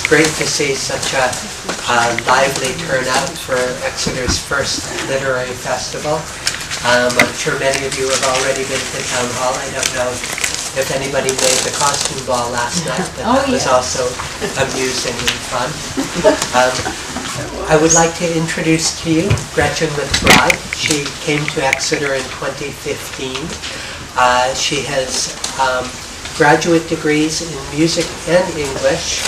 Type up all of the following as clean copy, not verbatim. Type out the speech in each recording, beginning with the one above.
great to see such a lively turnout for Exeter's first literary festival. I'm sure many of you have already been to Town Hall. I don't know if anybody made the costume ball last night, but that was also amusing and fun. I would like to introduce to you Gretchen McBride. She came to Exeter in 2015. She has graduate degrees in music and English,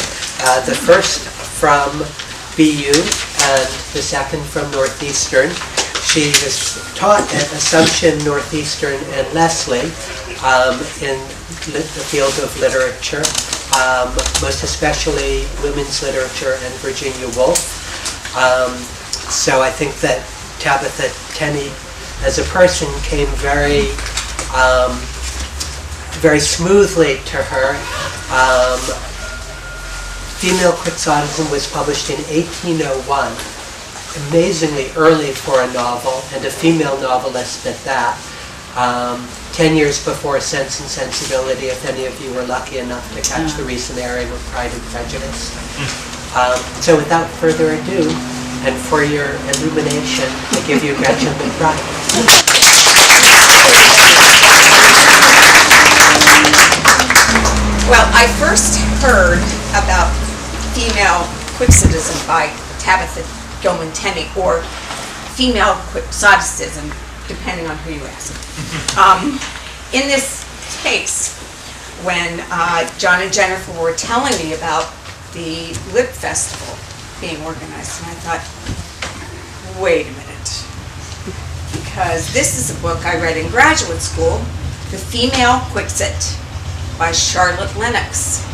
the first from BU and the second from Northeastern. She has taught at Assumption, Northeastern, and Lesley in the field of literature, most especially women's literature and Virginia Woolf. So I think that Tabitha Tenney as a person came very smoothly to her. Female Quixotism was published in 1801, amazingly early for a novel, and a female novelist at that. 10 years before Sense and Sensibility, if any of you were lucky enough to catch the recent airing of Pride and Prejudice. So without further ado, and for your illumination, I give you Gretchen McBride. Well, I first heard about female Quixotism by Tabitha Gilman Tenney, or female Quixotism, depending on who you ask. In this case, when John and Jennifer were telling me about the Lit Festival being organized, and I thought, wait a minute, because this is a book I read in graduate school, The Female Quixote by Charlotte Lennox,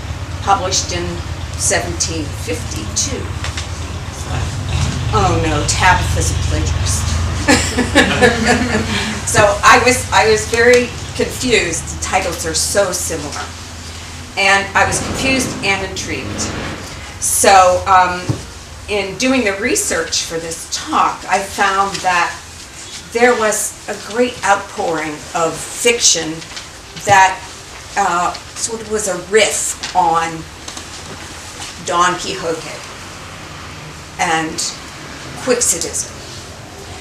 published in 1752. Oh no, Tabitha's a plagiarist. So I was very confused. The titles are so similar. And I was confused and intrigued. So in doing the research for this talk, I found that there was a great outpouring of fiction that sort of was a riff on Don Quixote and Quixotism.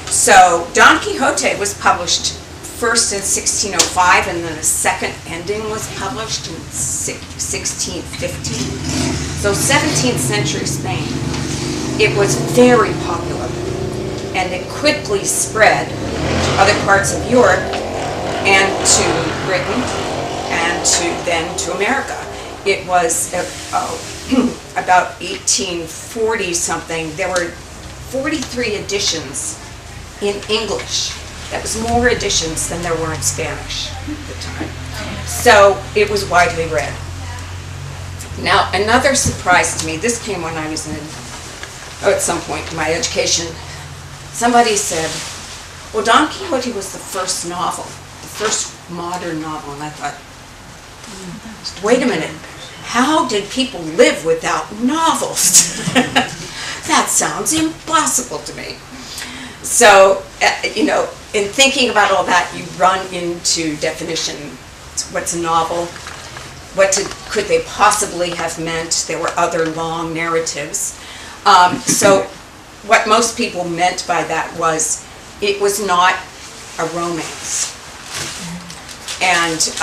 So Don Quixote was published first in 1605, and then a second ending was published in 1615. So 17th century Spain. It was very popular, and it quickly spread to other parts of Europe and to Britain and then to America. It was about 1840 something. There were 43 editions in English. That was more editions than there were in Spanish at the time. So it was widely read. Now, another surprise to me, this came when I was at some point in my education, somebody said, well, Don Quixote was the first novel, the first modern novel, and I thought, wait a minute, how did people live without novels? That sounds impossible to me. So, in thinking about all that, you run into definition. What's a novel? Could they possibly have meant? There were other long narratives. So what most people meant by that was it was not a romance. And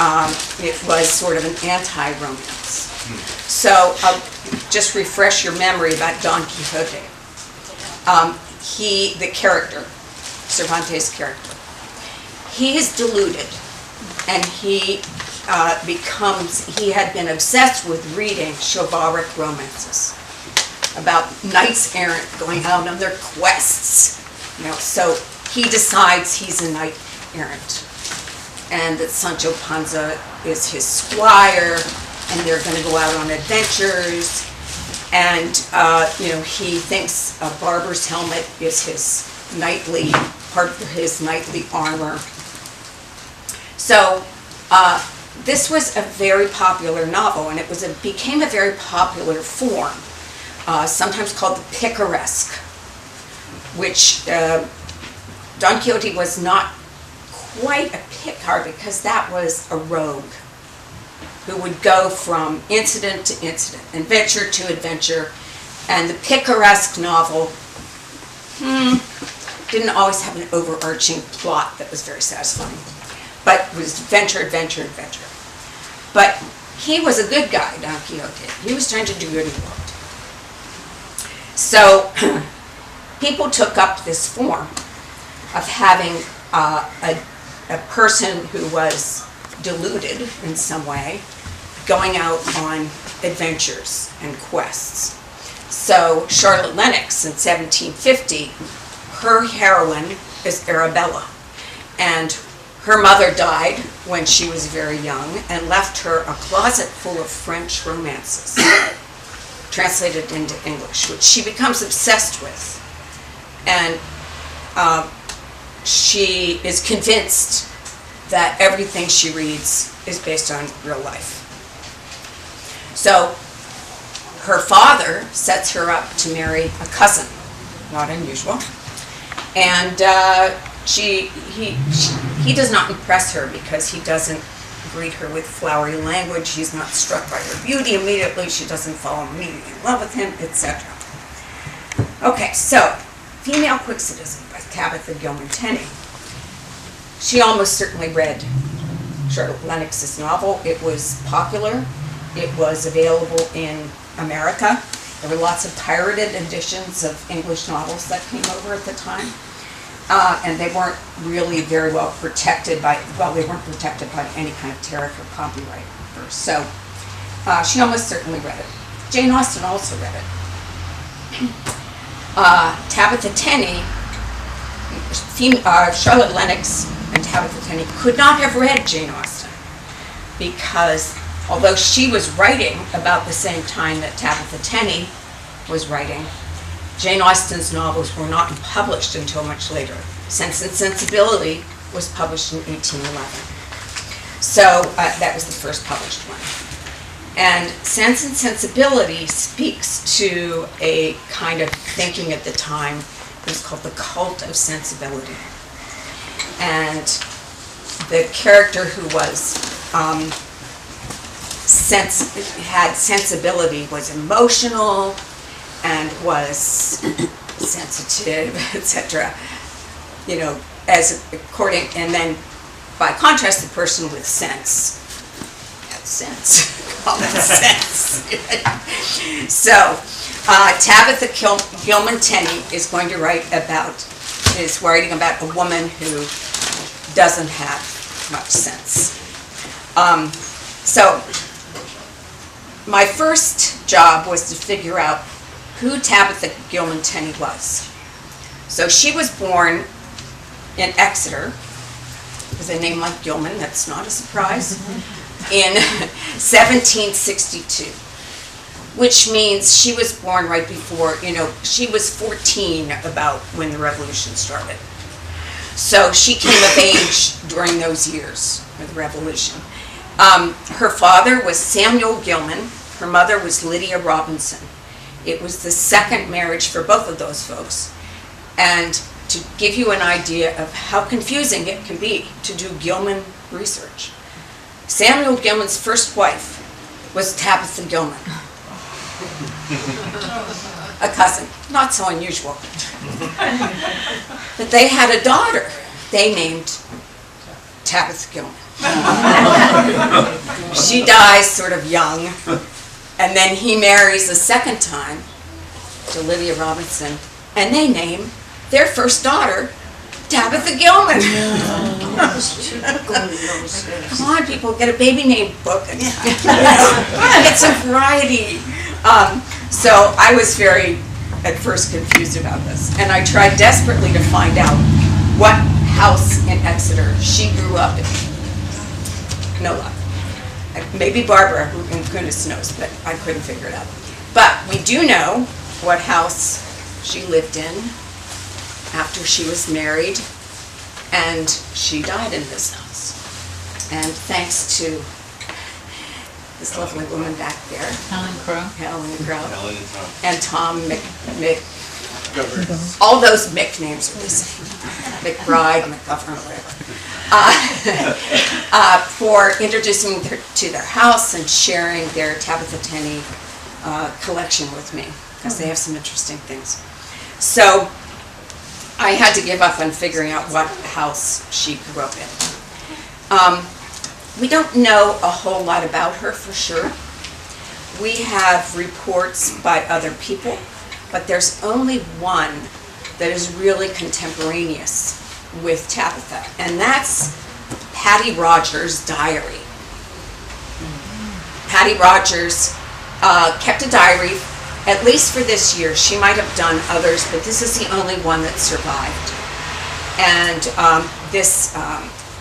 it was sort of an anti-romance. So I'll just refresh your memory about Don Quixote. The character, Cervantes' character, he is deluded, and he had been obsessed with reading chivalric romances about knights errant going out on their quests. So he decides he's a knight errant, and that Sancho Panza is his squire, and they're going to go out on adventures. And he thinks a barber's helmet is his part of his knightly armor. So this was a very popular novel, and it became a very popular form, sometimes called the picaresque, which Don Quixote was not quite a picar because that was a rogue. who would go from incident to incident, adventure to adventure, and the picaresque novel didn't always have an overarching plot that was very satisfying, but was adventure, adventure, adventure. But he was a good guy, Don Quixote. He was trying to do good in the world. So people took up this form of having a person who was deluded in some way going out on adventures and quests. So Charlotte Lennox in 1750, her heroine is Arabella, and her mother died when she was very young and left her a closet full of French romances, translated into English, which she becomes obsessed with. And she is convinced that everything she reads is based on real life. So her father sets her up to marry a cousin, not unusual, and he does not impress her because he doesn't greet her with flowery language. He's not struck by her beauty immediately. She doesn't fall immediately in love with him, etc. Okay, so Female Quixotism by Tabitha Gilman Tenney. She almost certainly read Charlotte Lennox's novel. It was popular. It was available in America. There were lots of pirated editions of English novels that came over at the time. And they weren't really very well protected by, they weren't protected by any kind of tariff or copyright first. So she almost certainly read it. Jane Austen also read it. Tabitha Tenney, Charlotte Lennox and Tabitha Tenney could not have read Jane Austen because although she was writing about the same time that Tabitha Tenney was writing, Jane Austen's novels were not published until much later. Sense and Sensibility was published in 1811. So that was the first published one. And Sense and Sensibility speaks to a kind of thinking at the time. It was called the cult of sensibility. And the character who was had sensibility was emotional and was sensitive, etc. You know, and then by contrast, the person with sense had sense. Call it sense. So, Tabitha Gilman Tenney is writing about a woman who doesn't have much sense. So, my first job was to figure out who Tabitha Gilman Tenney was. So she was born in Exeter, with a name like Gilman, that's not a surprise, in 1762, which means she was born right before, she was 14 about when the Revolution started. So she came of age during those years of the Revolution. Her father was Samuel Gilman, her mother was Lydia Robinson. It was the second marriage for both of those folks. And to give you an idea of how confusing it can be to do Gilman research, Samuel Gilman's first wife was Tabitha Gilman, a cousin, not so unusual. But they had a daughter they named Tabitha Gilman. She dies sort of young, and then he marries a second time to Lydia Robinson, and they name their first daughter Tabitha Gilman. Come on, people, get a baby name book and get some variety. So I was very, at first, confused about this, and I tried desperately to find out what house in Exeter she grew up in. No luck. Maybe Barbara, who goodness knows, but I couldn't figure it out. But we do know what house she lived in after she was married, and she died in this house. And thanks to this lovely woman back there, Helen Crow, and Tom all those Mick names are the same. McBride, McGovern, whatever. for introducing me to their house and sharing their Tabitha Tenney collection with me, because they have some interesting things. So I had to give up on figuring out what house she grew up in. We don't know a whole lot about her for sure. We have reports by other people, but there's only one that is really contemporaneous with Tabitha, and that's Patty Rogers' diary. Patty Rogers kept a diary, at least for this year. She might have done others, but this is the only one that survived. And this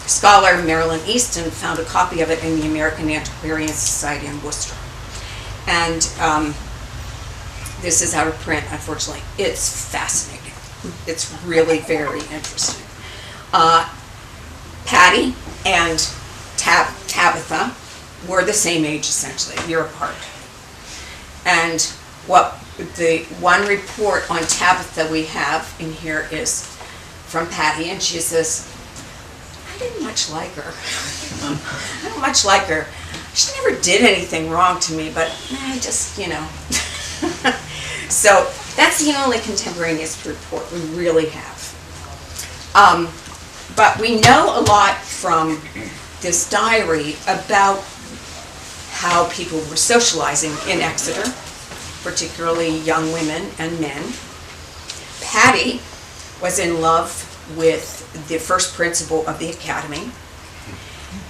scholar, Marilyn Easton, found a copy of it in the American Antiquarian Society in Worcester. And this is out of print, unfortunately. It's fascinating. It's really very interesting. Patty and Tabitha were the same age, essentially, a year apart. And what the one report on Tabitha we have in here is from Patty, and she says, I didn't much like her. I don't much like her. She never did anything wrong to me, but I just, you know. So that's the only contemporaneous report we really have. But we know a lot from this diary about how people were socializing in Exeter, particularly young women and men. Patty was in love with the first principal of the academy,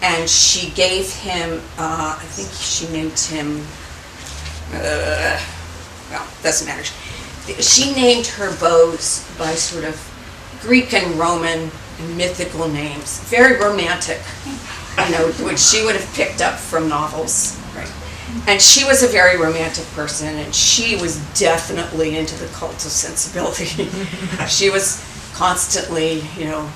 and she gave him, I think she named him, well, doesn't matter. She named her beaux by sort of Greek and Roman and mythical names, very romantic, you know, which she would have picked up from novels. Right. And she was a very romantic person, and she was definitely into the cult of sensibility. She was constantly, you know,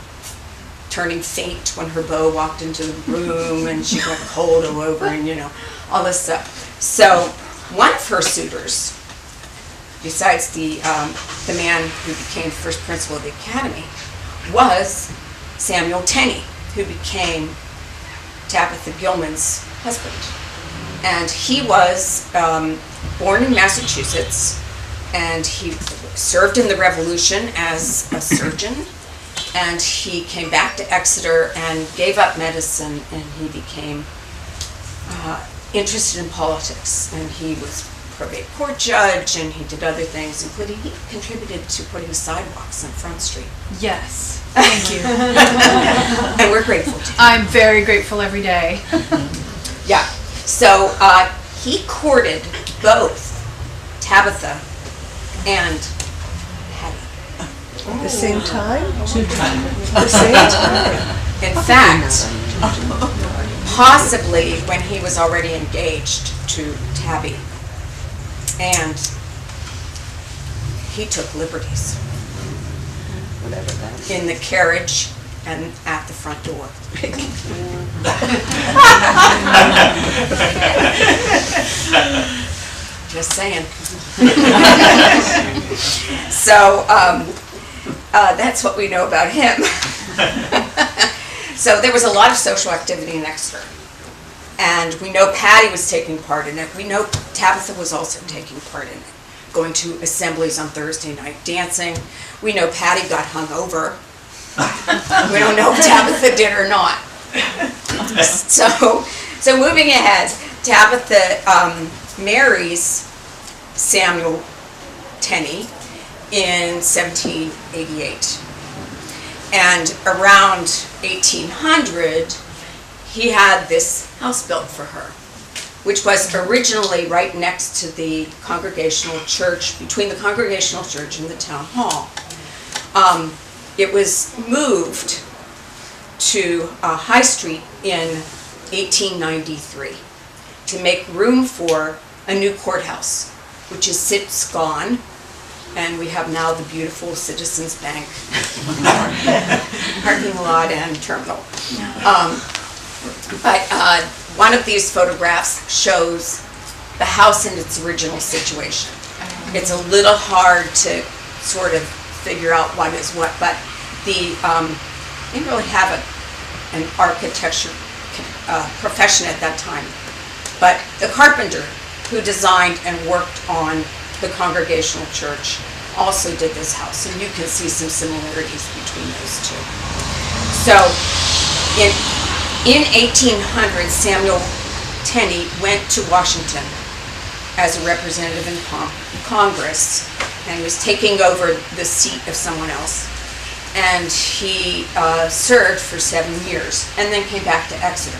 turning faint when her beau walked into the room, and she went cold all over, and, you know, all this stuff. So one of her suitors, besides the man who became first principal of the academy, was Samuel Tenney, who became Tabitha Gilman's husband. And he was born in Massachusetts, and he served in the Revolution as a surgeon, and he came back to Exeter and gave up medicine, and he became interested in politics, and he was probate court judge, and he did other things, including he contributed to putting sidewalks on Front Street. Yes, thank you. And we're grateful to you. I'm very grateful every day. Yeah, so he courted both Tabitha and Patty. At the same time? 2 times. At the same time? In fact, possibly when he was already engaged to Tabby. And he took liberties. Whatever that is. In the carriage and at the front door. Just saying. So that's what we know about him. So there was a lot of social activity in Exeter. And we know Patty was taking part in it. We know Tabitha was also taking part in it, going to assemblies on Thursday night, dancing. We know Patty got hung over. We don't know if Tabitha did or not. So moving ahead, Tabitha marries Samuel Tenney in 1788. And around 1800, he had this house built for her, which was originally right next to the Congregational Church, between the Congregational Church and the Town Hall. It was moved to High Street in 1893 to make room for a new courthouse, which is since gone, and we have now the beautiful Citizens Bank parking lot and terminal. But one of these photographs shows the house in its original situation. It's a little hard to sort of figure out what is what, but the didn't really have an architecture profession at that time. But the carpenter who designed and worked on the Congregational Church also did this house, and you can see some similarities between those two. So in 1800, Samuel Tenney went to Washington as a representative in Congress, and was taking over the seat of someone else. And he served for 7 years, and then came back to Exeter,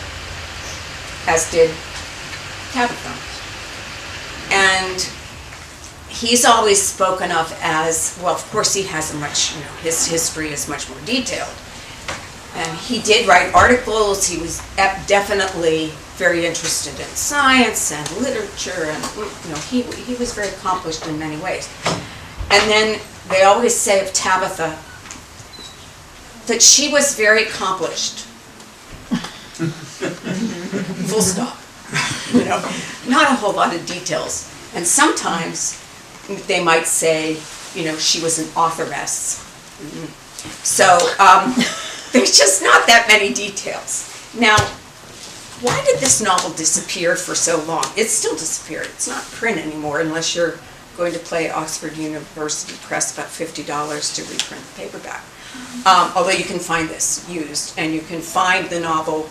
as did Tabitha. And he's always spoken of as, well, of course he has a much, his history is much more detailed. And he did write articles. He was definitely very interested in science and literature, and he was very accomplished in many ways. And then they always say of Tabitha that she was very accomplished. Full stop. Not a whole lot of details. And sometimes they might say, she was an authoress. So there's just not that many details. Now, why did this novel disappear for so long? It's still disappeared. It's not print anymore unless you're going to play Oxford University Press about $50 to reprint the paperback. Although you can find this used, and you can find the novel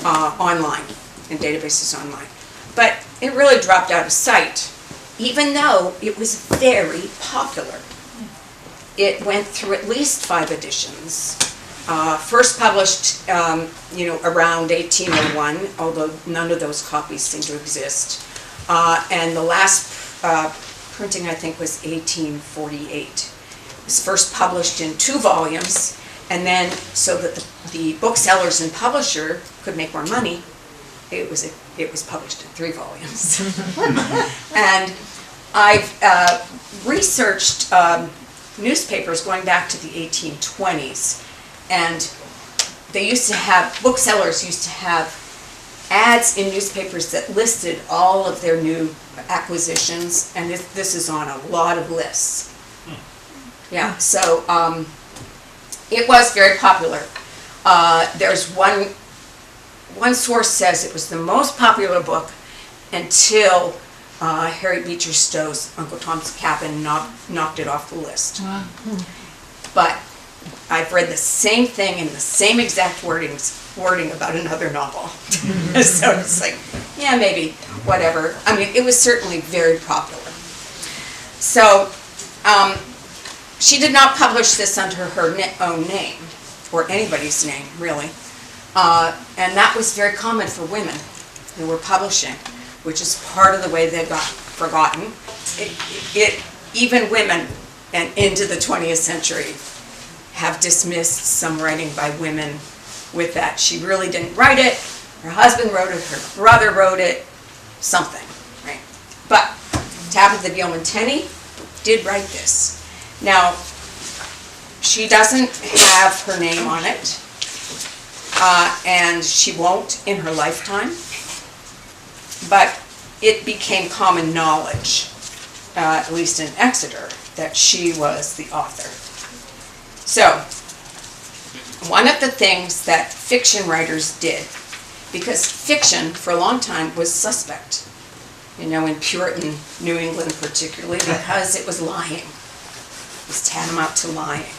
online, in databases online. But it really dropped out of sight, even though it was very popular. It went through at least 5 editions. First published, around 1801, although none of those copies seem to exist. And the last printing, I think, was 1848. It was first published in 2 volumes, and then so that the booksellers and publisher could make more money, it was published in 3 volumes. And I've researched newspapers going back to the 1820s, and booksellers used to have ads in newspapers that listed all of their new acquisitions, and this is on a lot of lists. Yeah, so it was very popular. There's one source says it was the most popular book until Harriet Beecher Stowe's Uncle Tom's Cabin knocked it off the list. Wow. But I've read the same thing in the same exact wording about another novel. So it's like, yeah, maybe, whatever. I mean, it was certainly very popular. So she did not publish this under her own name, or anybody's name, really. And that was very common for women who were publishing, which is part of the way they got forgotten. Even women, and into the 20th century, have dismissed some writing by women with that. She really didn't write it. Her husband wrote it. Her brother wrote it. Something, right? But Tabitha Gilman Tenney did write this. Now, she doesn't have her name on it, and she won't in her lifetime, but it became common knowledge, at least in Exeter, that she was the author. So, one of the things that fiction writers did, because fiction for a long time was suspect, in Puritan New England particularly, because it was lying. It was tantamount to lying.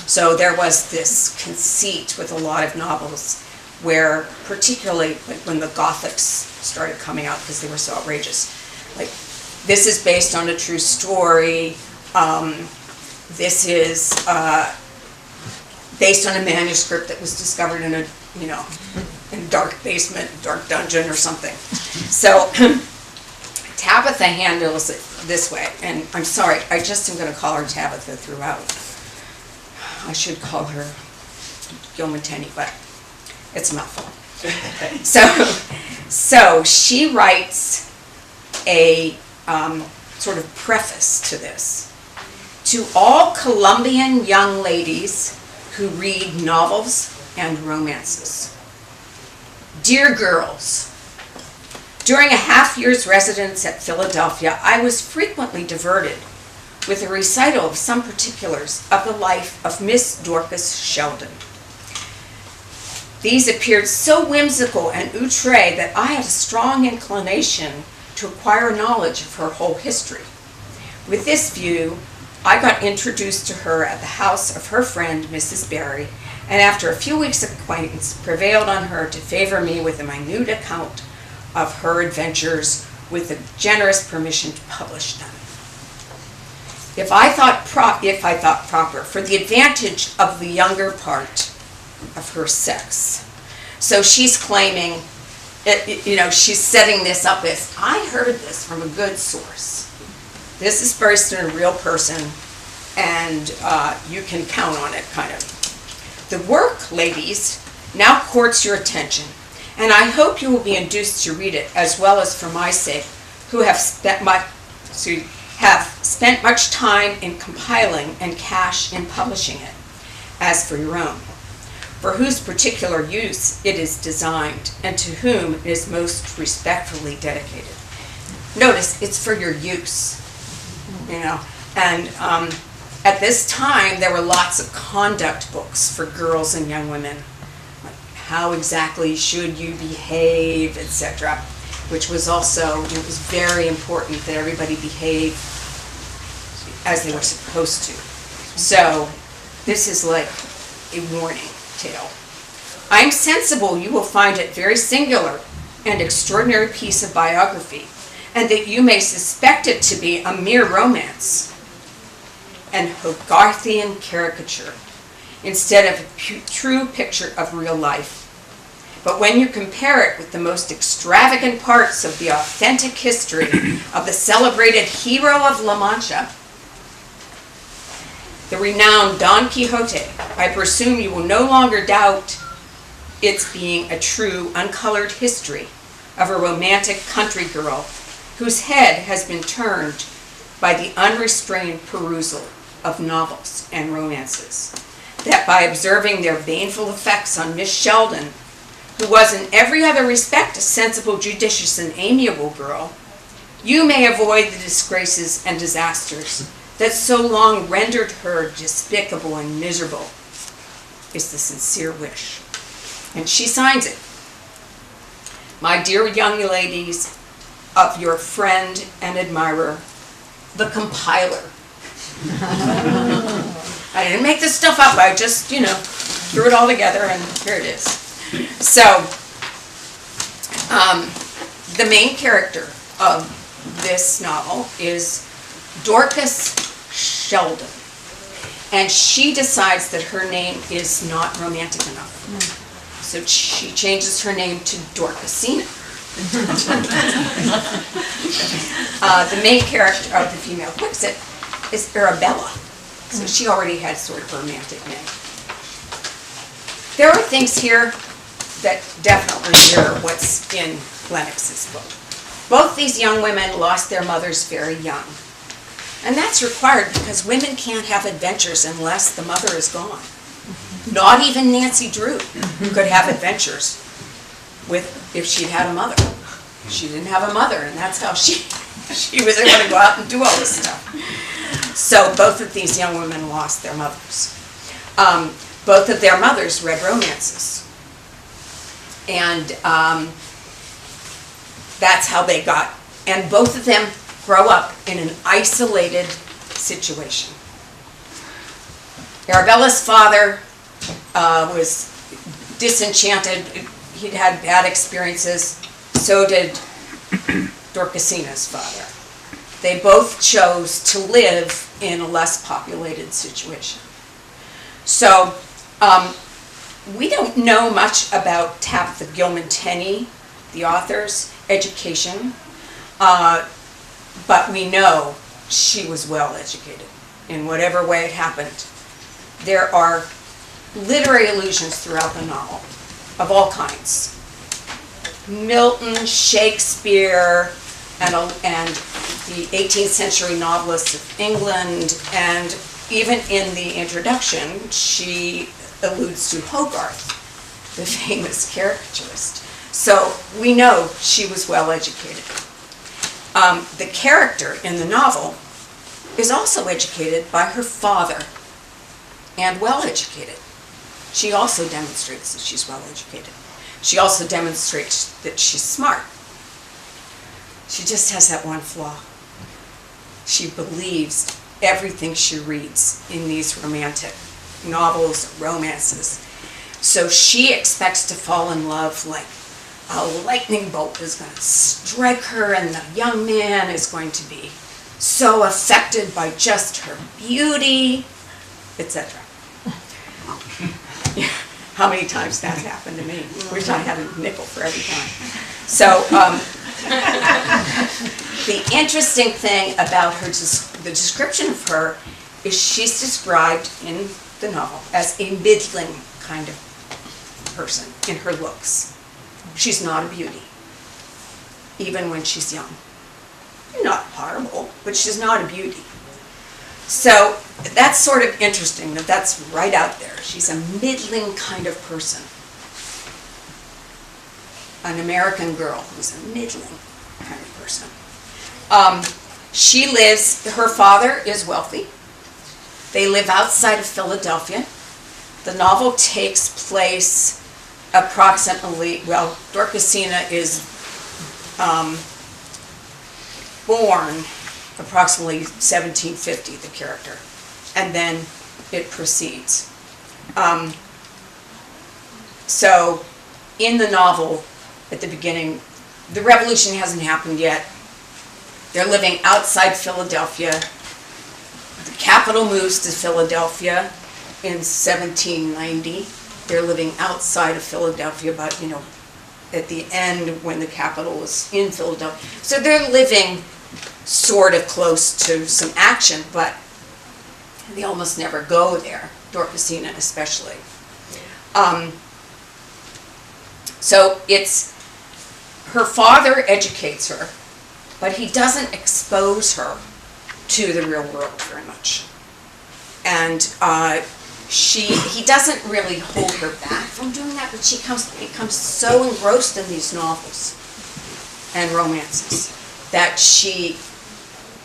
So there was this conceit with a lot of novels where, particularly when the Gothics started coming out because they were so outrageous, like, this is based on a true story, this is based on a manuscript that was discovered in a dark basement, dark dungeon or something. So Tabitha handles it this way, and I'm sorry, I just am going to call her Tabitha throughout. I should call her Gilman Tenney, but it's a mouthful. So she writes a sort of preface to this. To all Columbian young ladies who read novels and romances. Dear girls, during a half-year's residence at Philadelphia, I was frequently diverted with a recital of some particulars of the life of Miss Dorcas Sheldon. These appeared so whimsical and outre that I had a strong inclination to acquire knowledge of her whole history. With this view, I got introduced to her at the house of her friend, Mrs. Barry, and after a few weeks' acquaintance, prevailed on her to favor me with a minute account of her adventures with the generous permission to publish them. If I thought proper, for the advantage of the younger part of her sex. So she's claiming, she's setting this up as, I heard this from a good source. This is based on a real person, and you can count on it, kind of. The work, ladies, now courts your attention, and I hope you will be induced to read it, as well as for my sake, who have spent much time in compiling and cash in publishing it, as for your own, for whose particular use it is designed, and to whom it is most respectfully dedicated. Notice, it's for your use, and at this time, there were lots of conduct books for girls and young women. Like how exactly should you behave, etc., which was also, it was very important that everybody behave as they were supposed to. So this is like a warning tale. I'm sensible you will find it very singular and extraordinary piece of biography, and that you may suspect it to be a mere romance and Hogarthian caricature, instead of a true picture of real life. But when you compare it with the most extravagant parts of the authentic history of the celebrated hero of La Mancha, the renowned Don Quixote, I presume you will no longer doubt its being a true, uncolored history of a romantic country girl whose head has been turned by the unrestrained perusal of novels and romances, that by observing their baneful effects on Miss Sheldon, who was in every other respect a sensible, judicious, and amiable girl, you may avoid the disgraces and disasters that so long rendered her despicable and miserable, is the sincere wish. And she signs it. My dear young ladies, of your friend and admirer, the compiler. I didn't make this stuff up, I just, threw it all together, and here it is. So, the main character of this novel is Dorcas Sheldon, and she decides that her name is not romantic enough. So she changes her name to Dorcasina. The main character of the female Quixote is Arabella, so she already had sort of a romantic name. There are things here that definitely mirror what's in Lennox's book. Both these young women lost their mothers very young, and that's required because women can't have adventures unless the mother is gone. Not even Nancy Drew could have adventures if she'd had a mother. She didn't have a mother, and that's how she was able to go out and do all this stuff. So both of these young women lost their mothers. Both of their mothers read romances. And that's how they got. And both of them grow up in an isolated situation. Arabella's father was disenchanted. He'd had bad experiences. So did Dorcasina's father. They both chose to live in a less populated situation. So we don't know much about Tabitha Gilman Tenney, the author's education, but we know she was well educated in whatever way it happened. There are literary allusions throughout the novel of all kinds. Milton, Shakespeare, and the 18th century novelists of England, and even in the introduction, she alludes to Hogarth, the famous caricaturist. So we know she was well educated. The character in the novel is also educated by her father, and well educated. she also demonstrates that she's well educated. She also demonstrates that she's smart. She just has that one flaw. She believes everything she reads in these romantic novels, romances. So she expects to fall in love like a lightning bolt is going to strike her, and the young man is going to be so affected by just her beauty, etc. How many times that's happened to me? Wish I had a nickel for every time. So the interesting thing about her, the description of her, is she's described in the novel as a middling kind of person in her looks. She's not a beauty, even when she's young. Not horrible, but she's not a beauty. So that's sort of interesting that that's right out there. She's a middling kind of person. An American girl who's a middling kind of person. She lives, her father is wealthy. They live outside of Philadelphia. The novel takes place approximately, well, Dorcasina is born approximately 1750, the character, and then it proceeds. So in the novel, at the beginning, the revolution hasn't happened yet. They're living outside Philadelphia. The capital moves to Philadelphia in 1790. They're living outside of Philadelphia, but at the end when the capital was in Philadelphia. So they're living sort of close to some action, but they almost never go there, Dorcasina especially. So it's, her father educates her, but he doesn't expose her to the real world very much. And he doesn't really hold her back from doing that, but she becomes so engrossed in these novels and romances that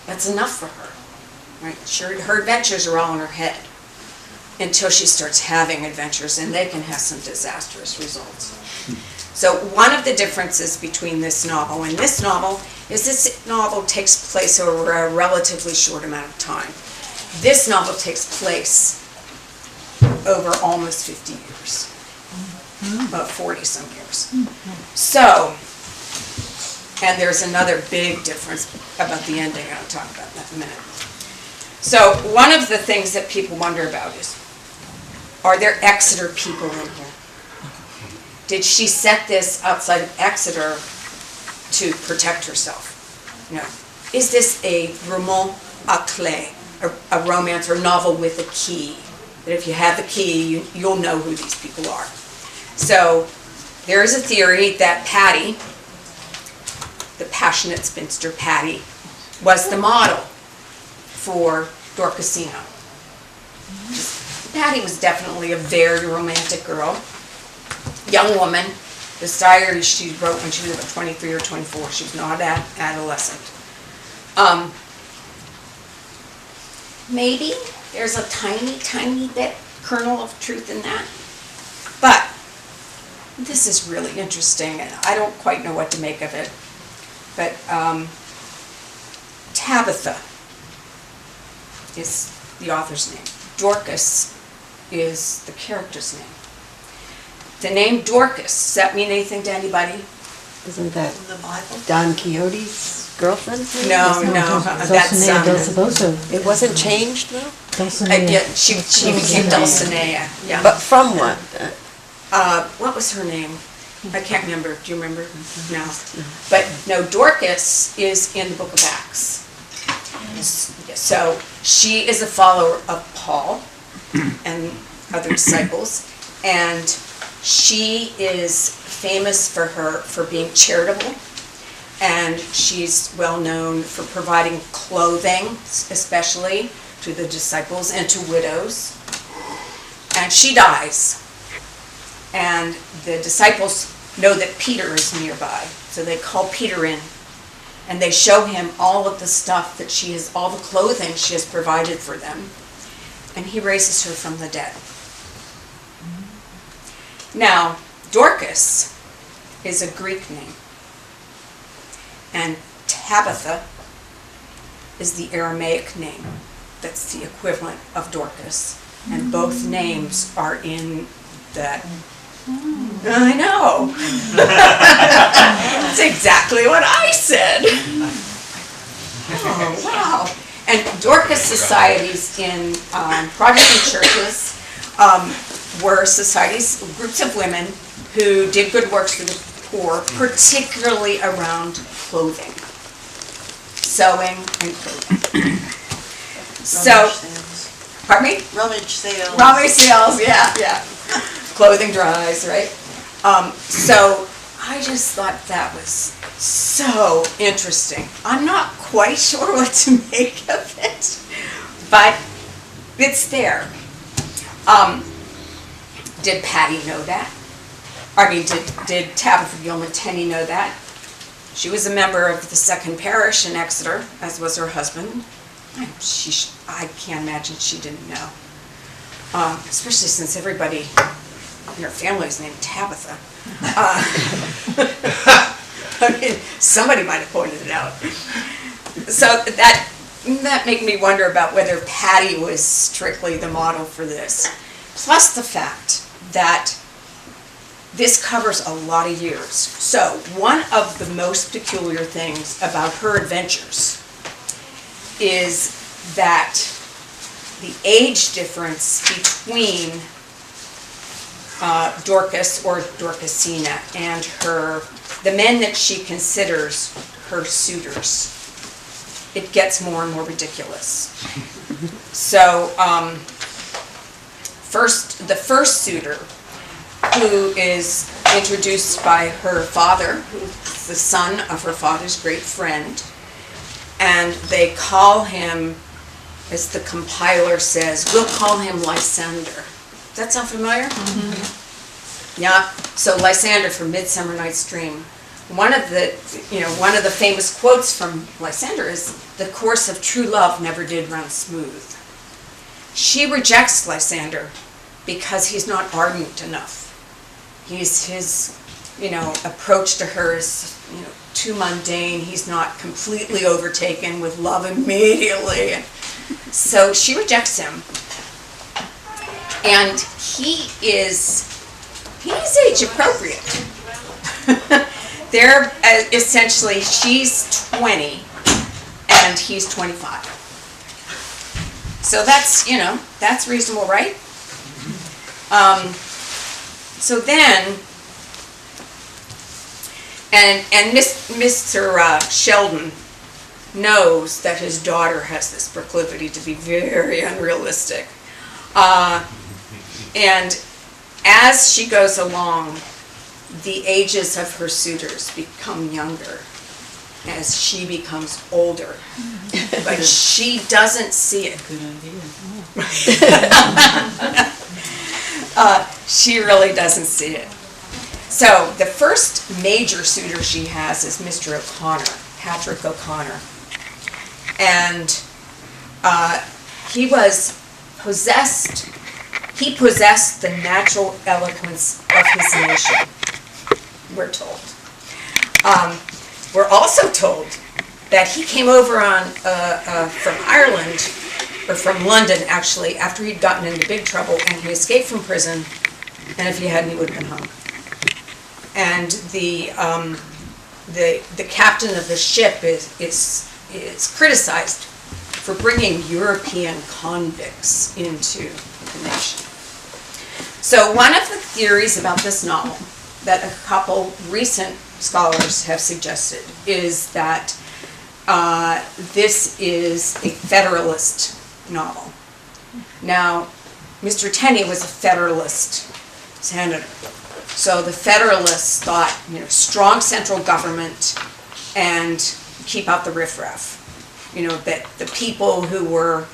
that's enough for her, right? Her adventures are all in her head until she starts having adventures, and they can have some disastrous results. So one of the differences between this novel and this novel is this novel takes place over a relatively short amount of time. This novel takes place over almost 50 years, about 40-some years. So, and there's another big difference about the ending. I'll talk about that in a minute. So one of the things that people wonder about is, are there Exeter people in here? Did she set this outside of Exeter to protect herself? No. Is this a roman à clé, a romance or novel with a key? That if you have the key, you'll know who these people are. So there is a theory that Patty, the passionate spinster Patty, was the model for Dorcasina. Patty was definitely a very romantic girl, young woman. This diary she wrote when she was about 23 or 24. She was not an adolescent. Maybe there's a tiny, tiny bit, kernel of truth in that. But this is really interesting, and I don't quite know what to make of it. But Tabitha is the author's name. Dorcas is the character's name. The name Dorcas, does that mean anything to anybody? Isn't that In the Bible? Don Quixote's girlfriend? No, that's It wasn't changed though? yeah, she became Dulcinea. Yeah. But from what? What was her name? I can't remember. Do you remember? No. But no, Dorcas is in the Book of Acts. So she is a follower of Paul and other disciples, and she is famous for being charitable, and she's well known for providing clothing, especially to the disciples and to widows. And she dies, and the disciples know that Peter is nearby, so they call Peter in, and they show him all of the stuff that she has, all the clothing she has provided for them, and he raises her from the dead. Now, Dorcas is a Greek name, and Tabitha is the Aramaic name that's the equivalent of Dorcas, and both names are in that. I know. That's exactly what I said. Oh, wow. And Dorcas societies in Protestant churches were societies, groups of women who did good works for the poor, particularly around clothing, sewing and clothing. So, pardon me? Rummage sales. Rummage sales, yeah. Clothing drives, right? So I just thought that was so interesting. I'm not quite sure what to make of it, but it's there. Did Patty know that? I mean, did Tabitha Gilman Tenney know that? She was a member of the Second Parish in Exeter, as was her husband. I can't imagine she didn't know. Especially since everybody in her family is named Tabitha. I mean, somebody might have pointed it out. So that made me wonder about whether Patty was strictly the model for this. Plus the fact that this covers a lot of years. So one of the most peculiar things about her adventures is that the age difference between Dorcas or Dorcasina and the men that she considers her suitors, it gets more and more ridiculous. So the first suitor, who is introduced by her father, who's the son of her father's great friend, and they call him, as the compiler says, we'll call him Lysander. Does that sound familiar? Mm-hmm. Yeah. So Lysander from Midsummer Night's Dream. One of the famous quotes from Lysander is, "The course of true love never did run smooth." She rejects Lysander because he's not ardent enough. His approach to her is, too mundane. He's not completely overtaken with love immediately. So she rejects him. And he's age appropriate. They're essentially, she's 20 and he's 25. So that's reasonable, right? So then, and Mr. Sheldon knows that his daughter has this proclivity to be very unrealistic. And as she goes along, the ages of her suitors become younger as she becomes older. But she doesn't see it. Good idea. She really doesn't see it. So the first major suitor she has is Mr. O'Connor, Patrick O'Connor. And he possessed the natural eloquence of his nation, we're told. We're also told that he came over from Ireland, or from London actually, after he'd gotten into big trouble, and he escaped from prison, and if he hadn't, he would have been hung. And the captain of the ship is criticized for bringing European convicts into the nation. So one of the theories about this novel that a couple recent scholars have suggested is that this is a Federalist novel. Now, Mr. Tenney was a Federalist senator. So the Federalists thought, strong central government and keep out the riffraff. That the people who were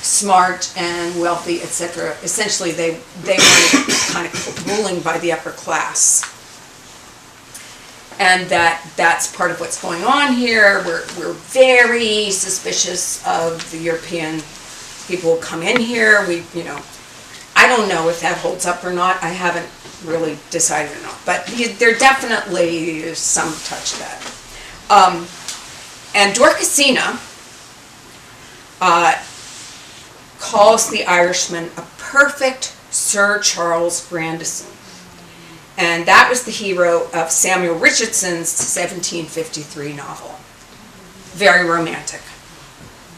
smart and wealthy, etc., essentially they were kind of ruling by the upper class. And that's part of what's going on here. We're very suspicious of the European people who come in here. I don't know if that holds up or not. I haven't really decided or not. But there definitely is some touch of that. And Dorcasina calls the Irishman a perfect Sir Charles Grandison. And that was the hero of Samuel Richardson's 1753 novel. Very romantic.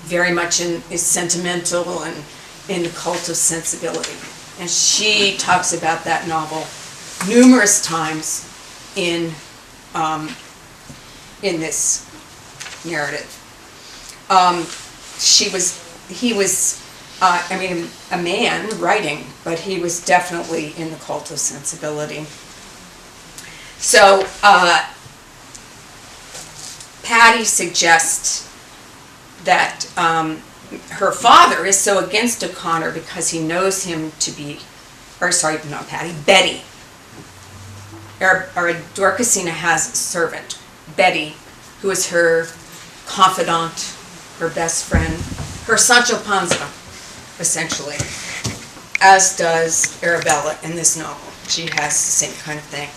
Very much is sentimental and in the cult of sensibility. And she talks about that novel numerous times in this narrative. He was a man writing, but he was definitely in the cult of sensibility. So Patty suggests that her father is so against O'Connor because he knows him to be, Betty. Dorcasina has a servant, Betty, who is her confidant, her best friend, her Sancho Panza, essentially, as does Arabella in this novel. She has the same kind of thing.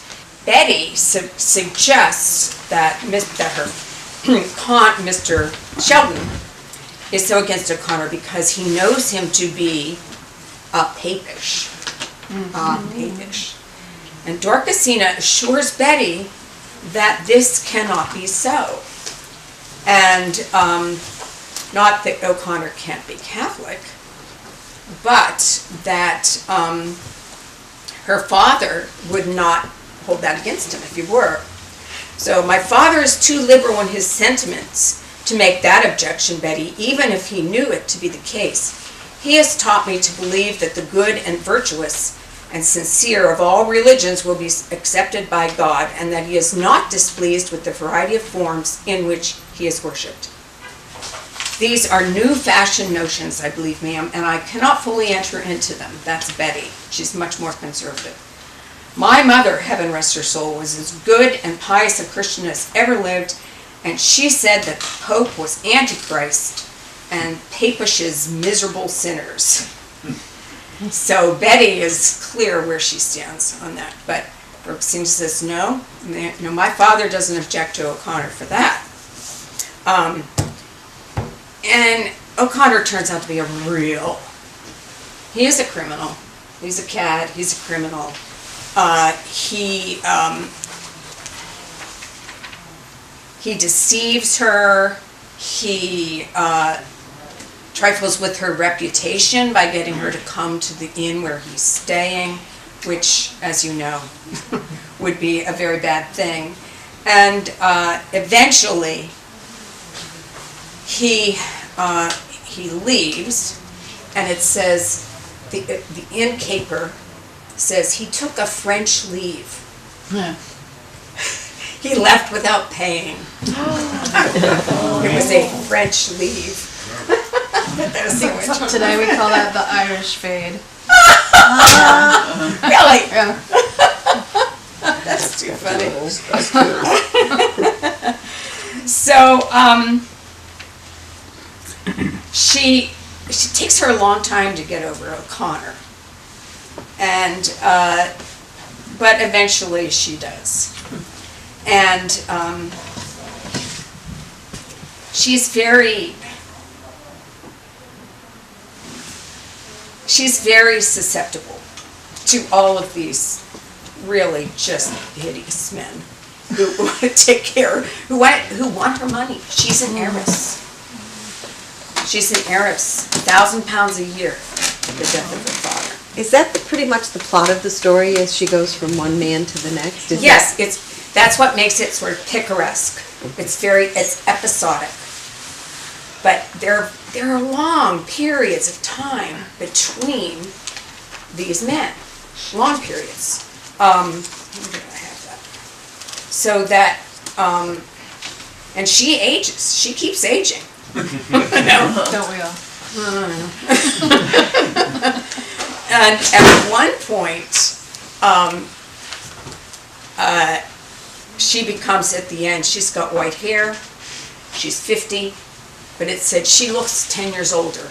Betty suggests that her Mr. Sheldon is so against O'Connor because he knows him to be papish. Papish. And Dorcasina assures Betty that this cannot be so. And not that O'Connor can't be Catholic, but that her father would not hold that against him if he were. So my father is too liberal in his sentiments to make that objection, Betty, even if he knew it to be the case. He has taught me to believe that the good and virtuous and sincere of all religions will be accepted by God, and that he is not displeased with the variety of forms in which he is worshipped. These are new-fashioned notions, I believe, ma'am, and I cannot fully enter into them. That's Betty. She's much more conservative. My mother, heaven rest her soul, was as good and pious a Christian as ever lived, and she said that the Pope was Antichrist and papishes miserable sinners. So Betty is clear where she stands on that, but Dorcasina says no, my father doesn't object to O'Connor for that. And O'Connor turns out to be he is a criminal. He's a cad, he's a criminal. He deceives her, he trifles with her reputation by getting her to come to the inn where he's staying, which, as you know, would be a very bad thing. And eventually, he leaves, and it says, the innkeeper says he took a French leave. Yeah. He left without paying. It was a French leave. Today we call that the Irish fade. Really? Yeah. That's too funny. That's good. So, she takes her a long time to get over O'Connor, and but eventually she does, and she's very susceptible to all of these really just hideous men who want to take care, who want her money. She's an heiress. She's an heiress, £1,000 a year, the death of her father. Is that pretty much the plot of the story as she goes from one man to the next? Yes, that's what makes it sort of picaresque. It's episodic. But there are long periods of time between these men. Long periods. Where did I have that? So that, and she ages. She keeps aging. Don't we all? And at one point, she becomes, at the end, she's got white hair, she's 50, but it said she looks 10 years older.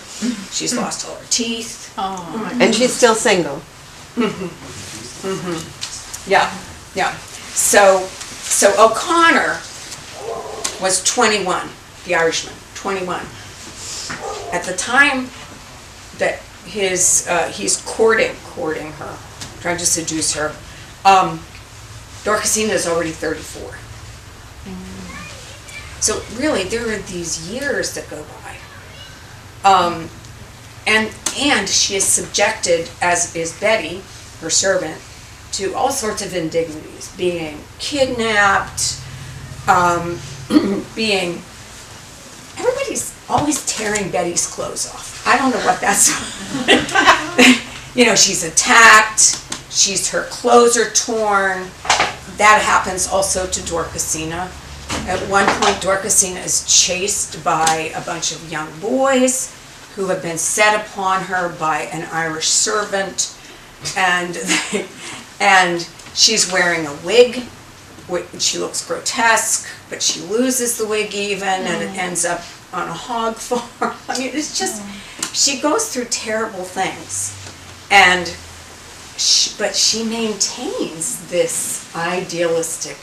She's lost all her teeth. Oh. And she's still single. Yeah, yeah. So O'Connor was 21, the Irishman, 21. At the time that he's courting her, trying to seduce her, Dorcasina is already 34. So really, there are these years that go by. And she is subjected, as is Betty, her servant, to all sorts of indignities, being kidnapped, everybody's always tearing Betty's clothes off. I don't know what that's she's attacked, her clothes are torn. That happens also to Dorcasina. At one point, Dorcasina is chased by a bunch of young boys who have been set upon her by an Irish servant, and she's wearing a wig. She looks grotesque, but she loses the wig even, and it ends up on a hog farm. I mean, it's just, she goes through terrible things, but she maintains this idealistic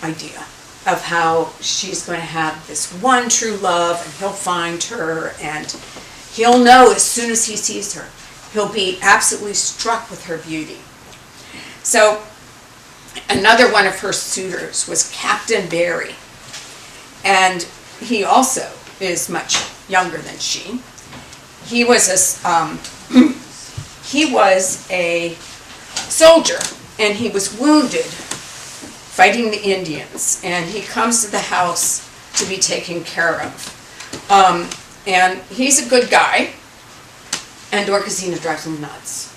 idea of how she's going to have this one true love, and he'll find her, and he'll know as soon as he sees her. He'll be absolutely struck with her beauty. So another one of her suitors was Captain Barry, and he also is much younger than she. He was a soldier, and he was wounded fighting the Indians, and he comes to the house to be taken care of. And he's a good guy, and Dorcasina drives him nuts.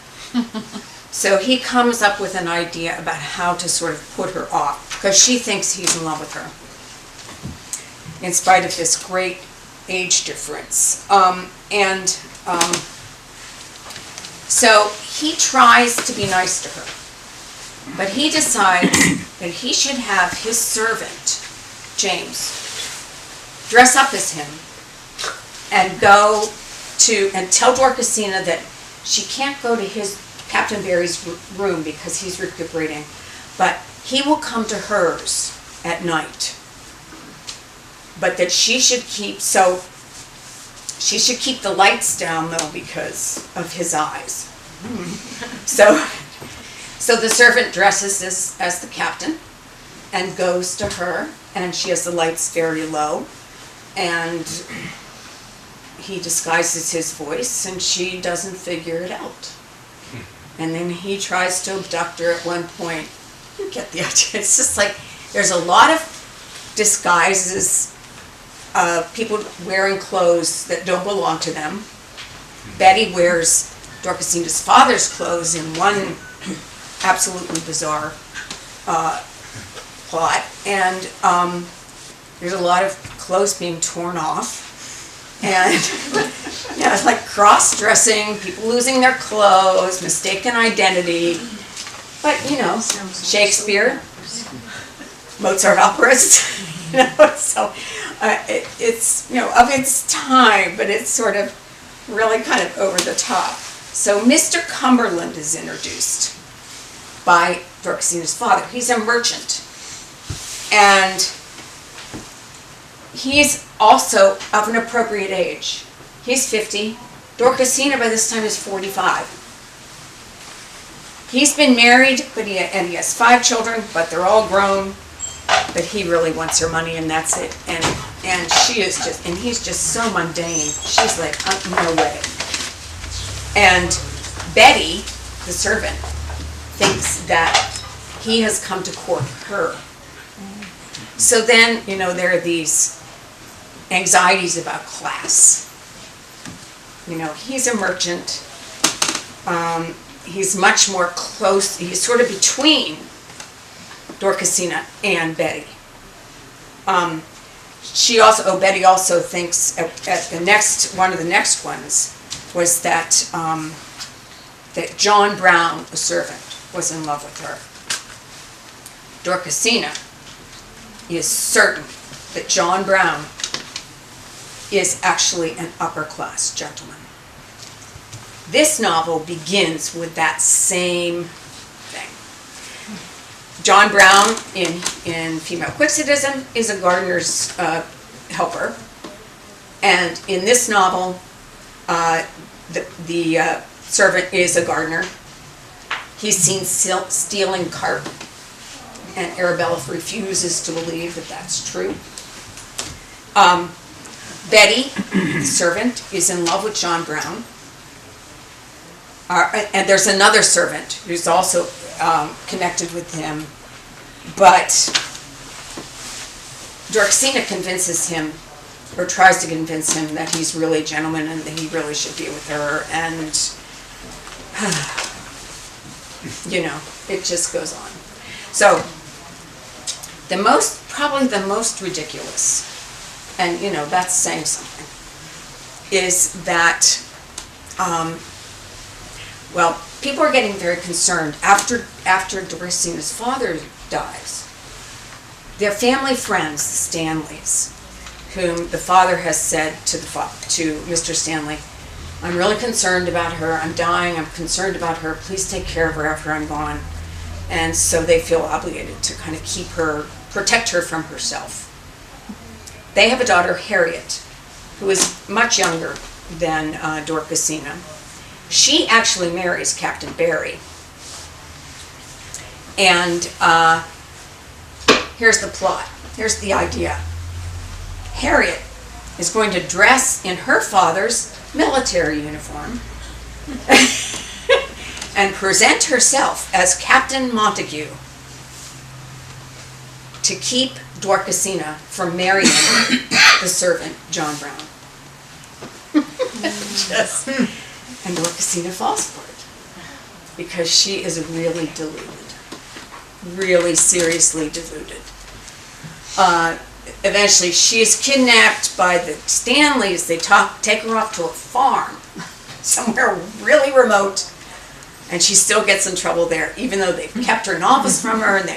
So he comes up with an idea about how to sort of put her off, because she thinks he's in love with her, in spite of this great age difference. So he tries to be nice to her, but he decides that he should have his servant, James, dress up as him and go to, and tell Dorcasina that she can't go to his, Captain Barry's room because he's recuperating, but he will come to hers at night. But that she should keep the lights down though because of his eyes. So the servant dresses as the captain and goes to her, and she has the lights very low, and he disguises his voice, and she doesn't figure it out. And then he tries to abduct her at one point. You get the idea. It's just like there's a lot of disguises, people wearing clothes that don't belong to them. Betty wears Dorcasina's father's clothes in one absolutely bizarre plot, and there's a lot of clothes being torn off, and it's like cross-dressing, people losing their clothes, mistaken identity. But Shakespeare, Mozart operas, so it's of its time, but it's sort of really kind of over the top. So Mr. Cumberland is introduced by Dorcasina's father. He's a merchant, and he's also of an appropriate age. He's 50. Dorcasina by this time is 45. He's been married, but he has 5 children, but they're all grown. But he really wants her money, and that's it. And she is just, and he's just so mundane. She's like, no way. And Betty, the servant, thinks that he has come to court her. So then, there are these anxieties about class. He's a merchant. He's much more close. He's sort of between Dorcasina and Betty. Betty also thinks at the next one of the next ones was that that John Brown, a servant, was in love with her. Dorcasina is certain that John Brown is actually an upper-class gentleman. This novel begins with that same thing. John Brown in Female Quixotism is a gardener's helper. And in this novel, the servant is a gardener. He's seen stealing carp, and Arabella refuses to believe that that's true. Betty, the servant, is in love with John Brown. And there's another servant who's also connected with him, but Dorxina convinces him, or tries to convince him, that he's really a gentleman and that he really should be with her, and it just goes on. So probably the most ridiculous, and that's saying something, is that people are getting very concerned after Dorxina's father dies. Their family friends, the Stanleys, whom the father has said to Mr. Stanley, "I'm really concerned about her. I'm dying. I'm concerned about her. Please take care of her after I'm gone." And so they feel obligated to kind of protect her from herself. They have a daughter, Harriet, who is much younger than Dorcasina. She actually marries Captain Barry. And here's the plot. Here's the idea. Harriet is going to dress in her father's military uniform and present herself as Captain Montague to keep Dorcasina from marrying the servant, John Brown. And Dorcasina falls for it because she is really deluded, really seriously deluded. Eventually, she is kidnapped by the Stanleys. They take her off to a farm somewhere really remote, and she still gets in trouble there, even though they've kept her novels from her, and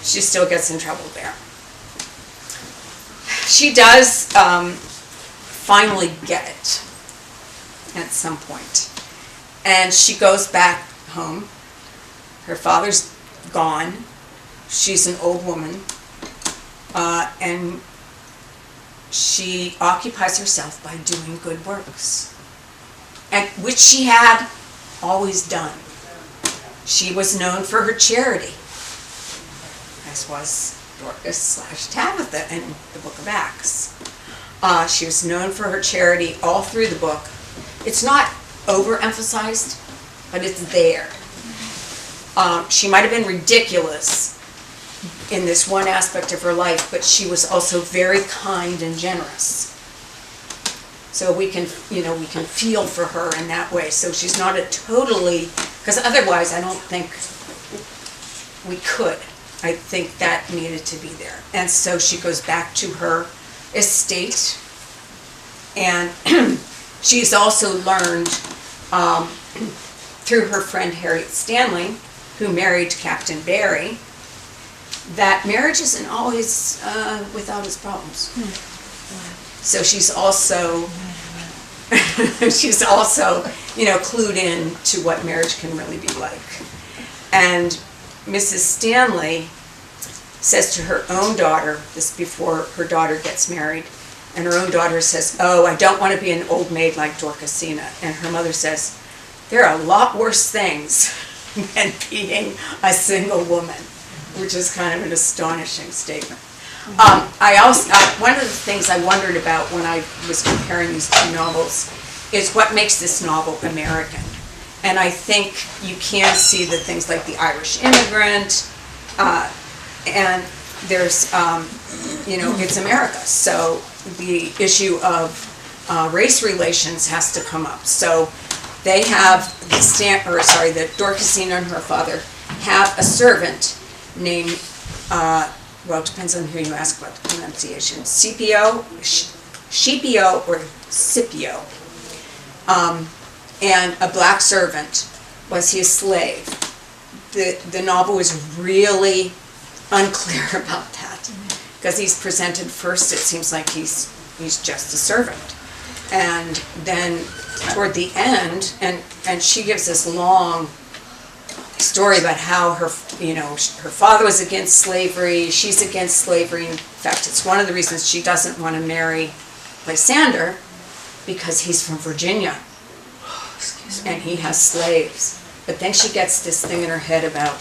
she still gets in trouble there. She does finally get it at some point, and she goes back home. Her father's gone. She's an old woman. And she occupies herself by doing good works, and which she had always done. She was known for her charity, as was Dorcas/Tabitha in the Book of Acts. She was known for her charity all through the book. It's not overemphasized, but it's there. She might have been ridiculous in this one aspect of her life, but she was also very kind and generous. So we can feel for her in that way. So she's not because otherwise I don't think we could. I think that needed to be there. And so she goes back to her estate, and she's also learned through her friend Harriet Stanley, who married Captain Barry, that marriage isn't always without its problems. So she's also clued in to what marriage can really be like. And Mrs. Stanley says to her own daughter, this before her daughter gets married, and her own daughter says, "Oh, I don't want to be an old maid like Dorcasina." And her mother says, "There are a lot worse things than being a single woman," which is kind of an astonishing statement. One of the things I wondered about when I was comparing these two novels is what makes this novel American. And I think you can see the things like the Irish immigrant, and there's, it's America. So the issue of race relations has to come up. So they have the Dorcasina and her father have a servant named, it depends on who you ask about the pronunciation, Scipio or Scipio, and a black servant. Was he a slave? The novel is really unclear about that, because he's presented first, it seems like he's just a servant, and then toward the end, and she gives this long story about how her father was against slavery, she's against slavery. In fact, it's one of the reasons she doesn't want to marry Lysander, because he's from Virginia and he has slaves. But then she gets this thing in her head about,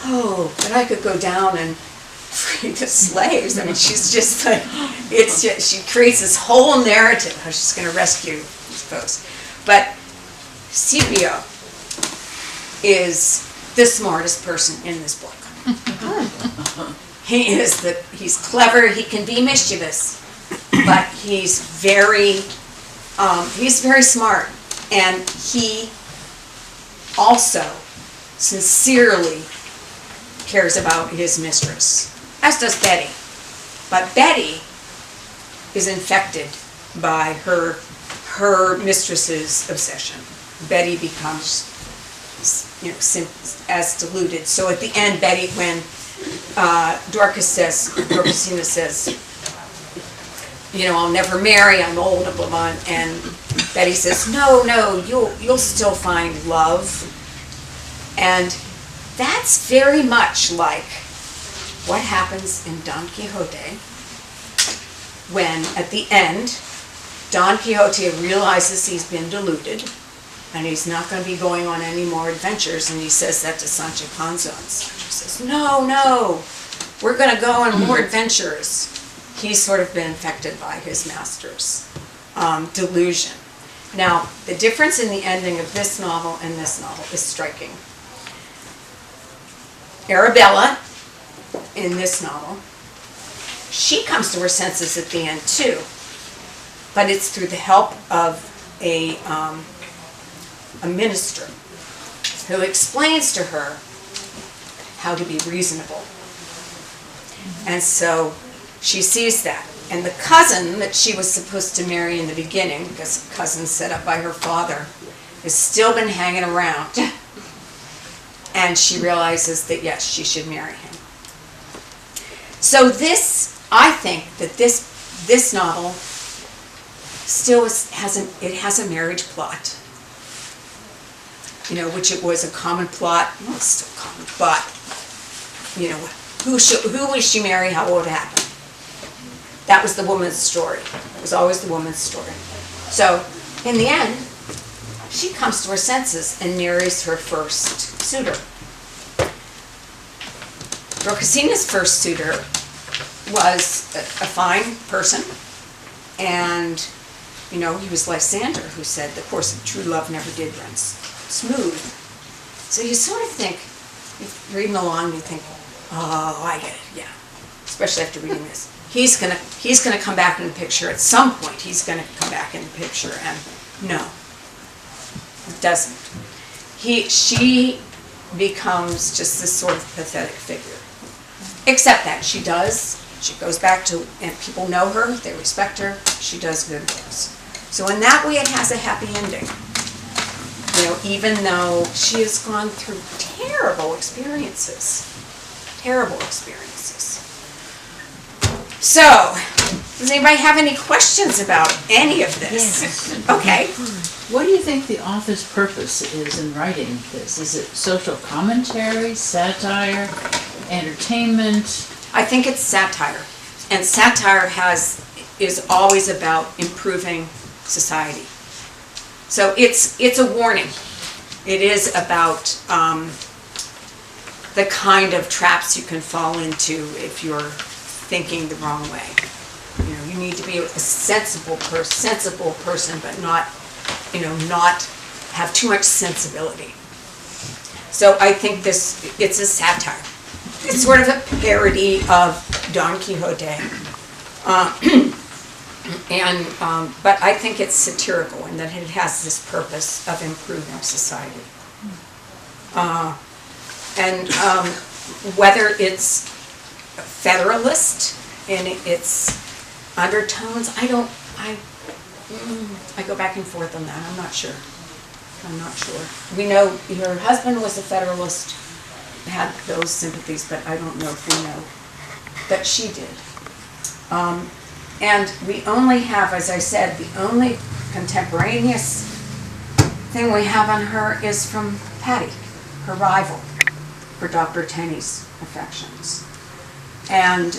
oh, but I could go down and free the slaves. I mean, she's just like, she creates this whole narrative how she's going to rescue these folks. But Scipio is the smartest person in this book. He's clever, he can be mischievous, but he's very smart, and he also sincerely cares about his mistress, as does Betty. But Betty is infected by her mistress's obsession. Betty becomes, as deluded. So at the end, Betty, when Dorcasina says, I'll never marry, I'm old, blah, blah, blah, and Betty says, no, you'll still find love. And that's very much like what happens in Don Quixote, when at the end, Don Quixote realizes he's been deluded and he's not going to be going on any more adventures, and he says that to Sancho Panza, and Sancho says, no, we're going to go on more adventures. He's sort of been infected by his master's delusion. Now, the difference in the ending of this novel and this novel is striking. Arabella, in this novel, she comes to her senses at the end too, but it's through the help of a minister who explains to her how to be reasonable. And so she sees that. And the cousin that she was supposed to marry in the beginning, because a cousin set up by her father, has still been hanging around. And she realizes that, yes, she should marry him. So I think that this novel still has a marriage plot. Which it was a common plot. Well, it's still a common plot. Who will she marry? How will it happen? That was the woman's story. It was always the woman's story. So, in the end, she comes to her senses and marries her first suitor. Dorcasina's first suitor was a fine person, and, he was Lysander, who said the course of true love never did run smooth. So you sort of think, you're reading along and you think, oh, I get it, yeah. Especially after reading this. He's gonna come back in the picture at some point. He's gonna come back in the picture, and no, it doesn't. She becomes just this sort of pathetic figure. Except that she goes back to, and people know her, they respect her, she does good things. So in that way it has a happy ending. Even though she has gone through terrible experiences. So, does anybody have any questions about any of this? Yes. Okay. What do you think the author's purpose is in writing this? Is it social commentary, satire, entertainment? I think it's satire. And satire is always about improving society. So it's a warning. It is about the kind of traps you can fall into if you're thinking the wrong way. You need to be a sensible person, but not have too much sensibility. So I think it's a satire. It's sort of a parody of Don Quixote. But I think it's satirical in that it has this purpose of improving society. Whether it's Federalist in its undertones, I go back and forth on that. I'm not sure. We know her husband was a Federalist, had those sympathies, but I don't know if we know that she did. And we only have, as I said, the only contemporaneous thing we have on her is from Patty, her rival. for Dr. Tenney's affections. And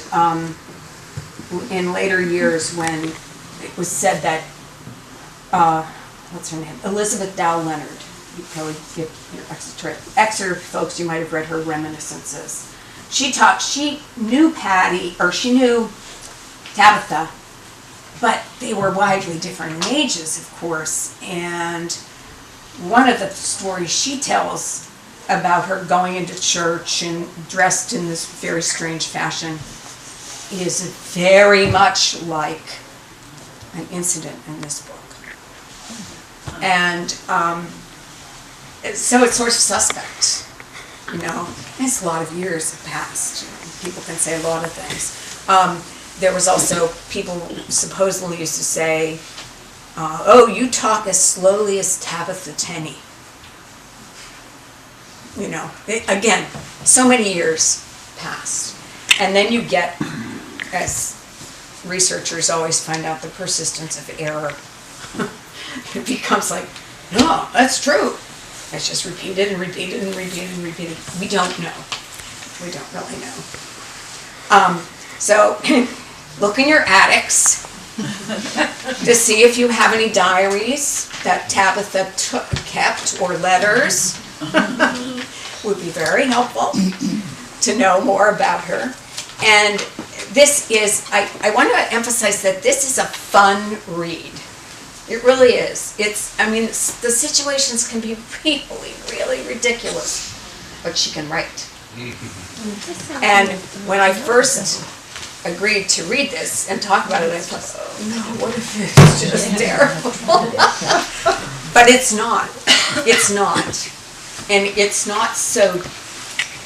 in later years, when it was said that, what's her name? Elizabeth Dow Leonard, you probably get your Exeter folks, you might have read her reminiscences. She knew she knew Tabitha, but they were widely different in ages, of course. And one of the stories she tells about her going into church and dressed in this very strange fashion is very much like an incident in this book. And so it's sort of suspect, you know. It's a lot of years have passed. People can say a lot of things. There was also people supposedly used to say, oh, you talk as slowly as Tabitha Tenney. You know, again, so many years passed. And then you get, as researchers always find out, the persistence of error. It becomes like, no, that's true. It's just repeated and repeated and repeated and repeated. We don't know. We don't really know. So look in your attics to see if you have any diaries that Tabitha kept or letters. Would be very helpful to know more about her. And this is, I want to emphasize that this is a fun read. It really is. The situations can be really, really ridiculous, but she can write. And when I first agreed to read this and talk about it, I thought, oh no, what if it's just terrible? But it's not. It's not. And it's not so,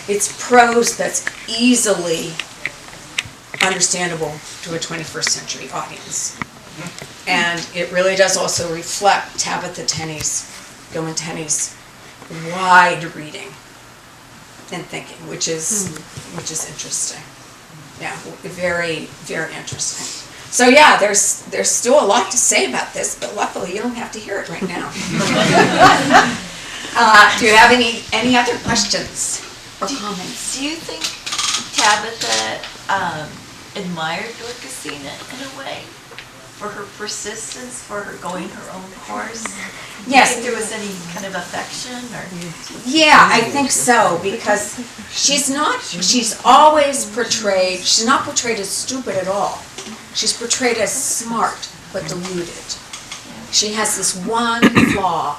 it's prose that's easily understandable to a 21st century audience. And it really does also reflect Tabitha Gilman Tenney's wide reading and thinking, which is interesting. Yeah, very, very interesting. So yeah, there's still a lot to say about this, but luckily you don't have to hear it right now. Do you have any other questions or comments? Do you think Tabitha admired Dorcasina in a way? For her persistence, for her going her own course? Yes. Do you think there was any kind of affection? Or? Yeah, I think so, because she's not portrayed as stupid at all. She's portrayed as smart, but deluded. She has this one flaw,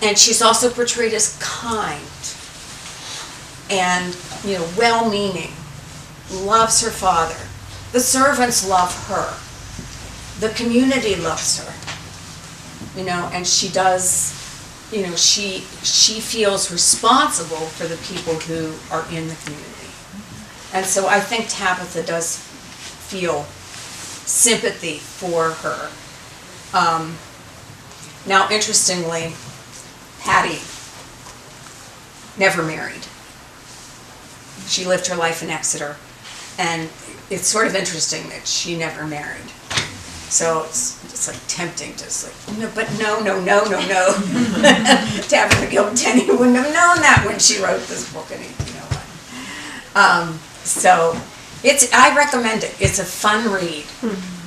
and she's also portrayed as kind and, well-meaning, loves her father. The servants love her. The community loves her, and she does, she feels responsible for the people who are in the community. And so I think Tabitha does feel sympathy for her. Now, interestingly, Hattie never married. She lived her life in Exeter, and it's sort of interesting that she never married. So it's like tempting to no. Tabitha Gilman Tenney wouldn't have known that when she wrote this book, and so I recommend it. It's a fun read,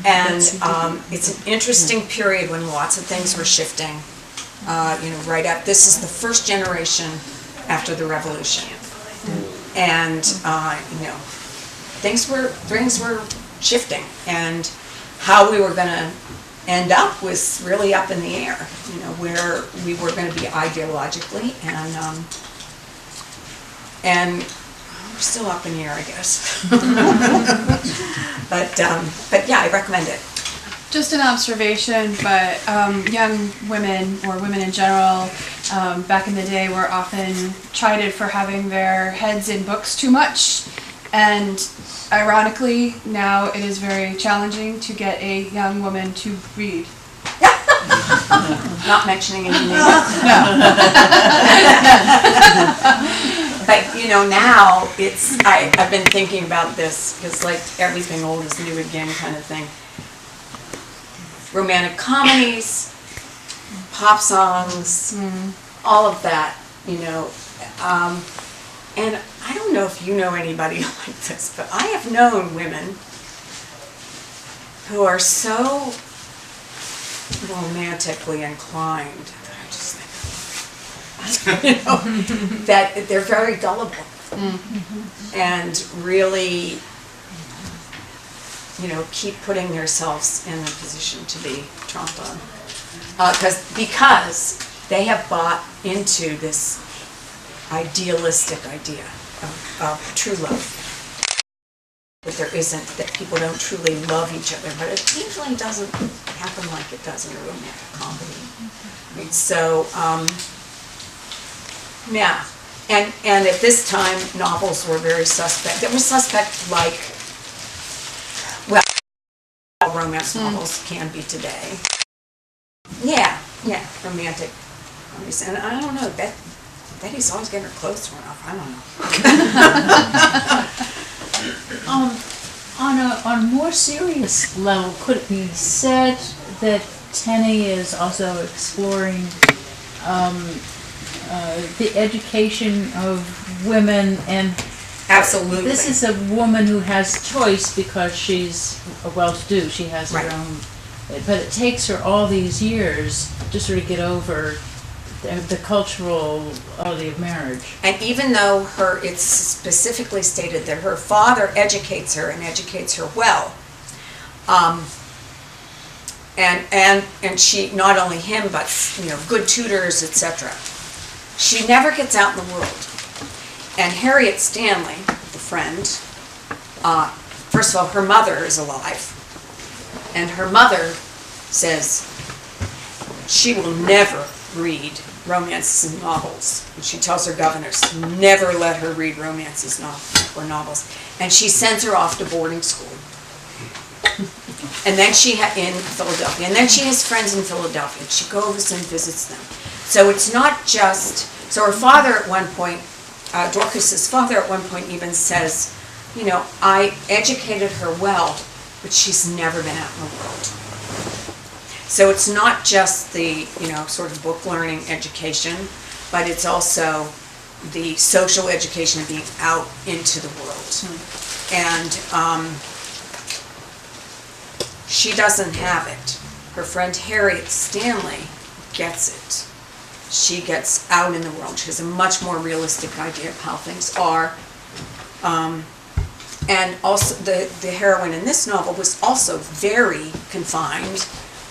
and it's an interesting period when lots of things were shifting. Right up. This is the first generation after the Revolution, and things were shifting, and how we were going to end up was really up in the air, where we were going to be ideologically, and we're still up in the air, I guess. But yeah, I recommend it. Just an observation, but young women, or women in general, back in the day were often chided for having their heads in books too much, and ironically, now it is very challenging to get a young woman to read. Not mentioning any names. No. But now I've been thinking about this, because like everything old is new again kind of thing. Romantic comedies, pop songs, all of that, And I don't know if you know anybody like this, but I have known women who are so romantically inclined. I just think, you know, that they're very gullible and really, you know, keep putting themselves in a position to be trumped on. Because they have bought into this idealistic idea of true love. That there isn't, that people don't truly love each other, but it usually doesn't happen like it does in a romantic comedy. I mean, so, yeah. And at this time, novels were very suspect. They were suspect like, well, romance novels can be today. Yeah, romantic comedies. And I don't know, Betty's always getting her clothes torn off. I don't know. On a more serious level, could it be said that Tenney is also exploring the education of women? And Absolutely. this is a woman who has choice because she's well-to-do. She has her own, but it takes her all these years to sort of get over the culturality of marriage. And even though it's specifically stated that her father educates her and educates her well, and she, not only him, but, you know, good tutors, etc. She never gets out in the world. And Harriet Stanley, the friend, first of all, her mother is alive, and her mother says she will never read romances and novels. And she tells her governess, never let her read romances or novels. And she sends her off to boarding school. And then in Philadelphia. And then she has friends in Philadelphia. She goes and visits them. So it's not just, so her father at one point, Dorcas's father at one point even says, you know, I educated her well, but she's never been out in the world. So it's not just the, you know, sort of book learning education, but it's also the social education of being out into the world. And she doesn't have it. Her friend Harriet Stanley gets it. She gets out in the world. She has a much more realistic idea of how things are. And also the heroine in this novel was also very confined.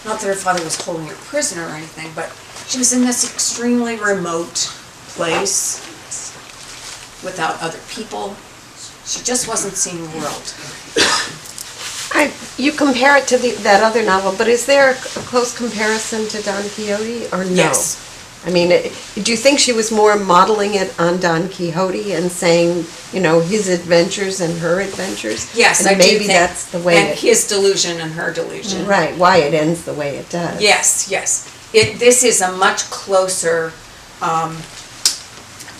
Not that her father was holding her prisoner or anything, but she was in this extremely remote place without other people. She just wasn't seeing the world. You compare it to that other novel, but is there a close comparison to Don Quixote, or no? Yes. I mean, do you think she was more modeling it on Don Quixote and saying, you know, his adventures and her adventures? Yes, and I do maybe think, that's the way and his delusion and her delusion. Right, why it ends the way it does. Yes. This is a much closer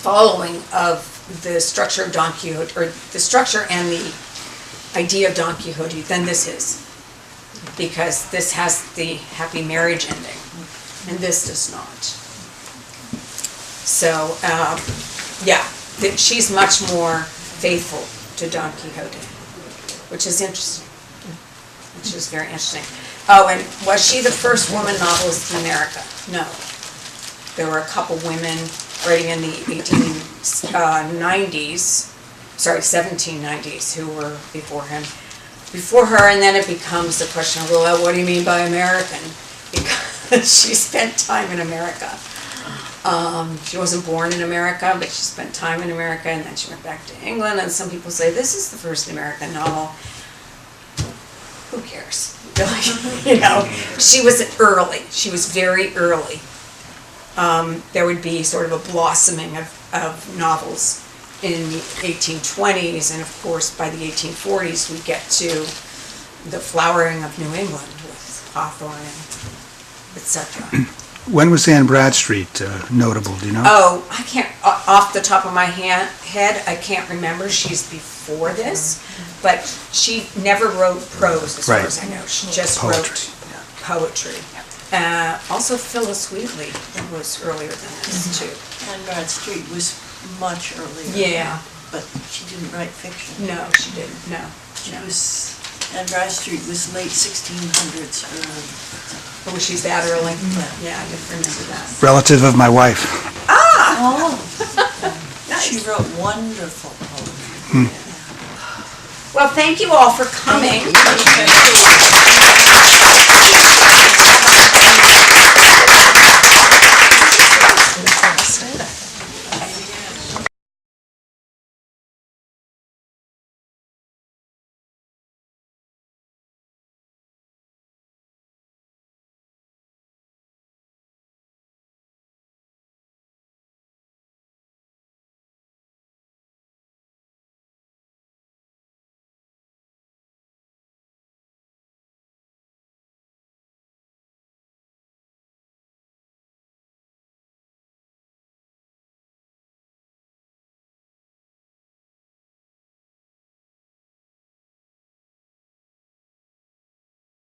following of the structure of Don Quixote, or the structure and the idea of Don Quixote than this is. Because this has the happy marriage ending, and this does not. So, she's much more faithful to Don Quixote, which is interesting, which is very interesting. Oh, and was she the first woman novelist in America? No. There were a couple women writing in the 1790s, who were before her, and then it becomes the question of, well, what do you mean by American? Because she spent time in America. She wasn't born in America, but she spent time in America, and then she went back to England, and some people say this is the first American novel. Who cares? You know, she was very early. There would be sort of a blossoming of novels in the 1820s, and of course by the 1840s we get to the flowering of New England with Hawthorne and etc. When was Anne Bradstreet notable, do you know? Oh, I can't, off the top of my head, I can't remember. She's before this, but she never wrote prose as far as I know. She just wrote poetry. Also Phyllis Wheatley was earlier than this too. Anne Bradstreet was much earlier. Yeah, But she didn't write fiction. no, she didn't, no. She was, Anne Bradstreet was late 1600s, early. Oh, she's that early? Yeah, I didn't remember that. Relative of my wife. Oh, She wrote wonderful poetry. Well, thank you all for coming.